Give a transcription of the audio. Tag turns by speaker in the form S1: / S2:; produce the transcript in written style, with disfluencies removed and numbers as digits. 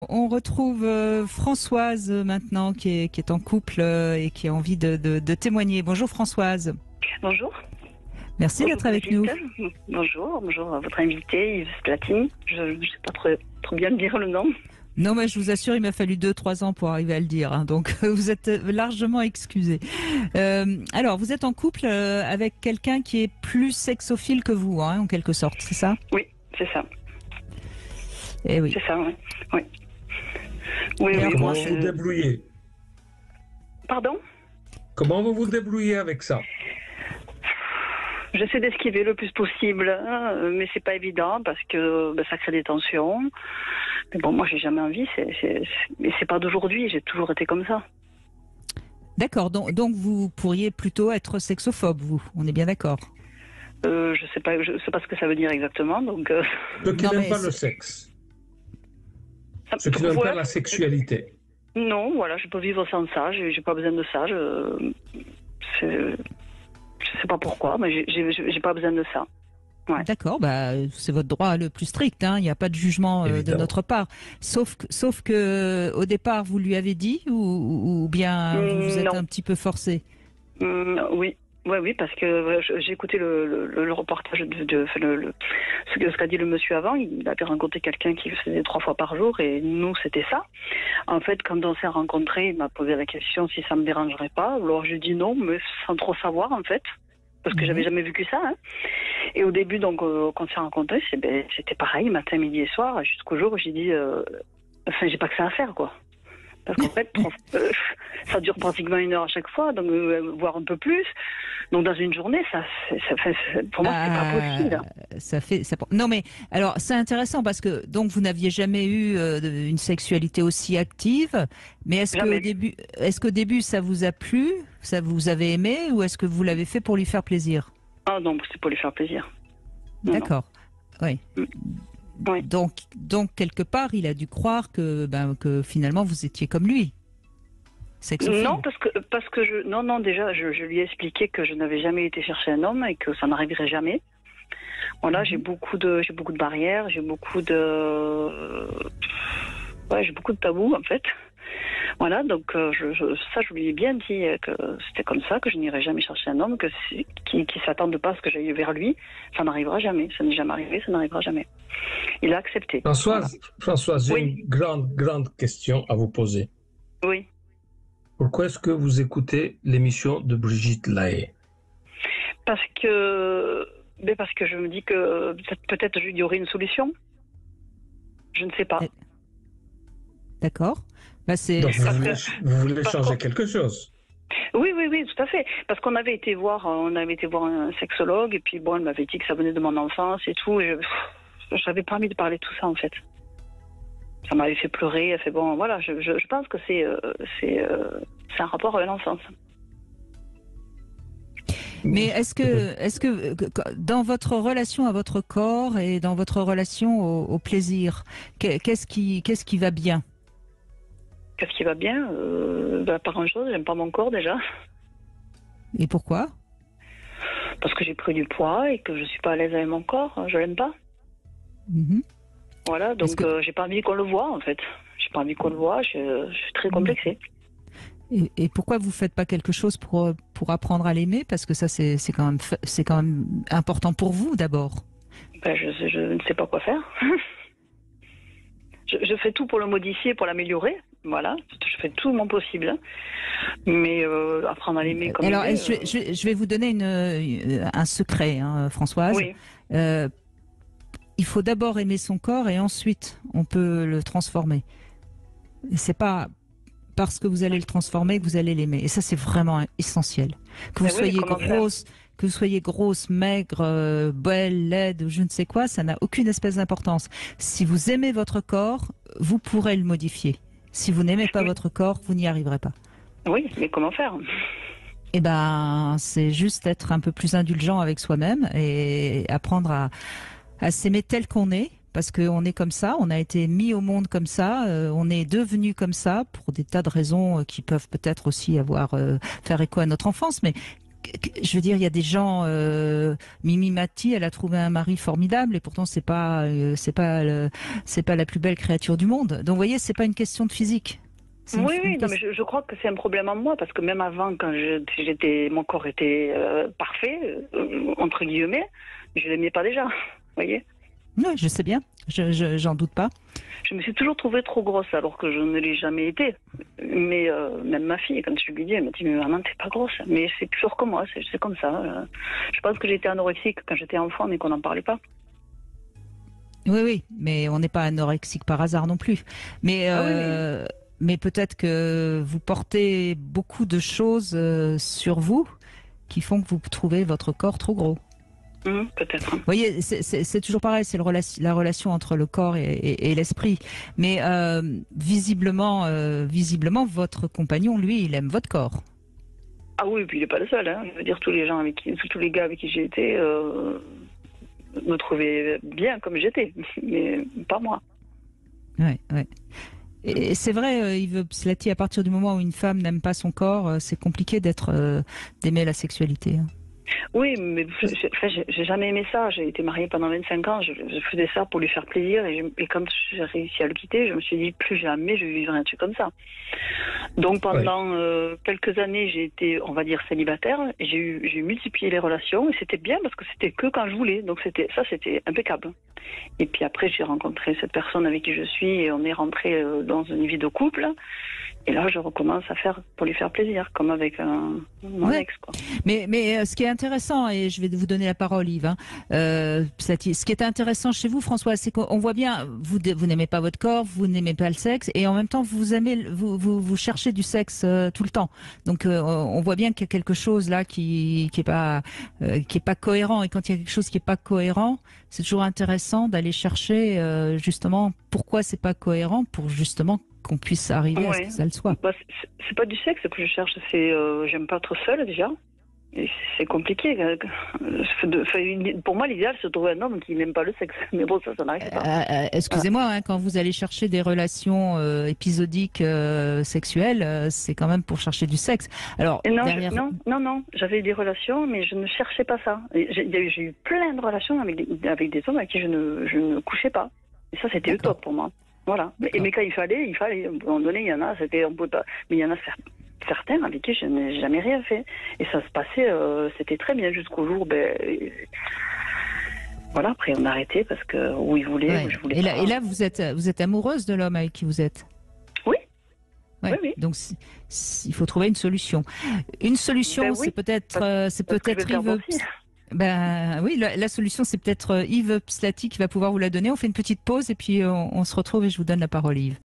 S1: On retrouve Françoise maintenant qui est en couple et qui a envie de témoigner. Bonjour Françoise.
S2: Bonjour.
S1: Merci
S2: Bonjour
S1: d'être avec nous.
S2: Bonjour à votre invité Yves Platini. Je ne sais pas trop bien dire le nom.
S1: Non, mais je vous assure, il m'a fallu 2-3 ans pour arriver à le dire. Hein, donc vous êtes largement excusé. Alors, vous êtes en couple avec quelqu'un qui est plus sexophile que vous, hein, en quelque sorte, c'est ça?
S2: Oui, c'est ça.
S1: Eh oui.
S2: C'est ça, oui. Oui, oui,
S1: Alors,
S2: oui,
S3: Comment
S2: moi,
S3: vous vous débrouillez?
S2: Pardon?
S3: Comment vous vous débrouillez avec ça?
S2: J'essaie d'esquiver le plus possible, hein, mais c'est pas évident parce que ça crée des tensions. Mais bon, moi, j'ai jamais envie. Mais c'est pas d'aujourd'hui. J'ai toujours été comme ça.
S1: D'accord. Donc vous pourriez plutôt être sexophobe, vous. On est bien d'accord.
S2: Je sais pas ce que ça veut dire exactement. Donc,
S3: Ceux qui
S1: Non,
S3: n'aiment
S1: mais
S3: pas le sexe, ceux qui n'aiment pas
S2: voilà.
S3: la sexualité.
S2: Non, voilà, je peux vivre sans ça. J'ai pas besoin de ça. Je sais pas pourquoi, mais j'ai pas besoin de ça. Ouais.
S1: D'accord, bah, c'est votre droit le plus strict, hein, il n'y a pas de jugement de
S3: Évidemment.
S1: notre part. Sauf que au départ, vous lui avez dit ou bien vous vous êtes
S2: Non.
S1: un petit peu forcé?
S2: Oui. Oui, parce que j'ai écouté le reportage ce qu'a dit le monsieur avant. Il avait rencontré quelqu'un qui le faisait 3 fois par jour et nous, c'était ça. En fait, quand on s'est rencontrés, il m'a posé la question si ça me dérangerait pas. Alors, je dis non, mais sans trop savoir, en fait. Parce que j'avais jamais vécu ça. Hein. Et au début, donc, quand on s'est rencontrés, c'était pareil, matin, midi et soir, jusqu'au jour où j'ai dit, j'ai pas que ça à faire, quoi. Parce qu'en fait, ça dure pratiquement 1 heure à chaque fois, donc voire un peu plus. Donc dans une journée, pour moi, c'est pas possible.
S1: Non, mais alors c'est intéressant parce que donc vous n'aviez jamais eu une sexualité aussi active, mais
S2: Jamais.
S1: est-ce qu'au début ça vous a plu, ça vous avez aimé, ou est-ce que vous l'avez fait pour lui faire plaisir?
S2: Ah non, c'est pour lui faire plaisir. Non,
S1: D'accord. Oui.
S2: Oui.
S1: Donc quelque part, il a dû croire que finalement vous étiez comme lui. Sexophile.
S2: Non, non, déjà, je lui ai expliqué que je n'avais jamais été chercher un homme et que ça n'arriverait jamais. Voilà, j'ai beaucoup de barrières, j'ai beaucoup de tabous en fait. Voilà, donc je lui ai bien dit que c'était comme ça, que je n'irai jamais chercher un homme, qui s'attende pas à ce que j'aille vers lui. Ça n'arrivera jamais, ça n'est jamais arrivé, ça n'arrivera jamais. Il a accepté.
S3: Françoise, j'ai
S2: Oui.
S3: une grande question à vous poser.
S2: Oui.
S3: Pourquoi est-ce que vous écoutez l'émission de Brigitte Lahaie?
S2: Parce que je me dis que peut-être il y aurait une solution. Je ne sais pas.
S1: D'accord. Bah,
S3: Donc vous voulez
S2: parce
S3: changer
S2: qu'on-
S3: quelque chose?
S2: Oui, tout à fait. Parce qu'on avait été voir un sexologue et puis bon, elle m'avait dit que ça venait de mon enfance et tout. Et j'avais pas envie de parler de tout ça en fait. Ça m'avait fait pleurer. Elle fait bon, voilà. Je pense que c'est un rapport à l'enfance.
S1: Mais est-ce que dans votre relation à votre corps et dans votre relation au plaisir, qu'est-ce qui va bien?
S2: Qu'est-ce qui va bien? Pas grand-chose. J'aime pas mon corps déjà.
S1: Et pourquoi?
S2: Parce que j'ai pris du poids et que je suis pas à l'aise avec mon corps. Je l'aime pas.
S1: Mhm.
S2: Voilà, donc j'ai pas envie qu'on le voit en fait. J'ai pas envie qu'on le voit. Je suis très complexée.
S1: Et pourquoi vous faites pas quelque chose pour apprendre à l'aimer? Parce que ça, c'est quand même important pour vous d'abord.
S2: Je ne sais pas quoi faire. Je fais tout pour le modifier, pour l'améliorer. Voilà, je fais tout mon possible. Mais apprendre à l'aimer comme
S1: Alors,
S2: il est,
S1: je vais vous donner un secret, hein, Françoise.
S2: oui.
S1: Il faut d'abord aimer son corps et ensuite on peut le transformer. C'est pas parce que vous allez le transformer que vous allez l'aimer. Et ça, c'est vraiment essentiel. Que vous soyez grosse, que vous soyez grosse, maigre, belle, laide, ou je ne sais quoi, ça n'a aucune espèce d'importance. Si vous aimez votre corps, vous pourrez le modifier. Si vous n'aimez pas votre corps, vous n'y arriverez pas.
S2: Oui, mais comment faire?
S1: Eh ben, c'est juste être un peu plus indulgent avec soi-même et apprendre à s'aimer tel qu'on est. Parce qu'on est comme ça, on a été mis au monde comme ça, on est devenu comme ça pour des tas de raisons qui peuvent peut-être aussi faire écho à notre enfance. Mais je veux dire, il y a des gens. Mimi Mati, elle a trouvé un mari formidable et pourtant c'est pas la plus belle créature du monde. Donc, vous voyez, c'est pas une question de physique.
S2: Oui, non, mais je crois que c'est un problème en moi parce que même avant, quand mon corps était parfait, entre guillemets, je l'aimais pas déjà. Vous voyez?
S1: Oui, je sais bien. J'en doute pas.
S2: Je me suis toujours trouvée trop grosse alors que je ne l'ai jamais été. Mais même ma fille, quand je lui dis, elle m'a dit mais maman t'es pas grosse. Mais c'est toujours comme moi, c'est comme ça. Je pense que j'étais anorexique quand j'étais enfant, mais qu'on n'en parlait pas.
S1: Oui, mais on n'est pas anorexique par hasard non plus. Mais
S2: Oui.
S1: mais peut-être que vous portez beaucoup de choses sur vous qui font que vous trouvez votre corps trop gros.
S2: Peut-être.
S1: Vous voyez, c'est toujours pareil, c'est la relation entre le corps et l'esprit. Mais visiblement, votre compagnon, lui, il aime votre corps.
S2: Ah oui, et puis il n'est pas le seul. Hein. Je veux dire, tous les gars avec qui j'ai été me trouvaient bien comme j'étais, mais pas moi.
S1: Ouais. Et c'est vrai, Yves Slati, à partir du moment où une femme n'aime pas son corps, c'est compliqué d'aimer la sexualité. Hein.
S2: Oui, mais j'ai jamais aimé ça. J'ai été mariée pendant 25 ans. Je faisais ça pour lui faire plaisir. Et quand j'ai réussi à le quitter, je me suis dit plus jamais je vivrai un truc comme ça. Donc pendant quelques années, j'ai été, on va dire, célibataire. J'ai multiplié les relations et c'était bien parce que c'était que quand je voulais. Donc c'était impeccable. Et puis après, j'ai rencontré cette personne avec qui je suis et on est rentré dans une vie de couple. Et là, je recommence à faire pour lui faire plaisir, comme avec mon ex. Quoi.
S1: Mais ce qui est intéressant, et je vais vous donner la parole, Yves, ce qui est intéressant chez vous, François, c'est qu'on voit bien, vous n'aimez pas votre corps, vous n'aimez pas le sexe, et en même temps, vous cherchez du sexe tout le temps. Donc, on voit bien qu'il y a quelque chose là qui est pas cohérent. Et quand il y a quelque chose qui est pas cohérent, c'est toujours intéressant d'aller chercher justement pourquoi c'est pas cohérent, pour justement qu'on puisse arriver à ce que ça le soit.
S2: Bah, c'est pas du sexe que je cherche, c'est j'aime pas être seule déjà. Et c'est compliqué. Pour moi, l'idéal, c'est de trouver un homme qui n'aime pas le sexe. Mais bon, ça n'arrive pas.
S1: Excusez-moi, hein, quand vous allez chercher des relations épisodiques sexuelles, c'est quand même pour chercher du sexe. Alors,
S2: non, j'avais des relations, mais je ne cherchais pas ça. J'ai eu plein de relations avec des hommes avec qui je ne couchais pas. Et ça, c'était le top pour moi. Voilà. Mais quand il fallait, à un moment donné, il y en a, on peut pas, mais il y en a certains avec qui je n'ai jamais rien fait. Et ça se passait, c'était très bien jusqu'au jour, voilà, après on a arrêté parce que où il voulait, où je voulais pas.
S1: Et là, vous êtes amoureuse de l'homme avec qui vous êtes?
S2: Oui.
S1: Ouais.
S2: Oui.
S1: Donc, il faut trouver une solution. Une solution, c'est peut-être Yves. Ben oui, la solution, c'est peut-être Yves Slati qui va pouvoir vous la donner. On fait une petite pause et puis on se retrouve et je vous donne la parole, Yves.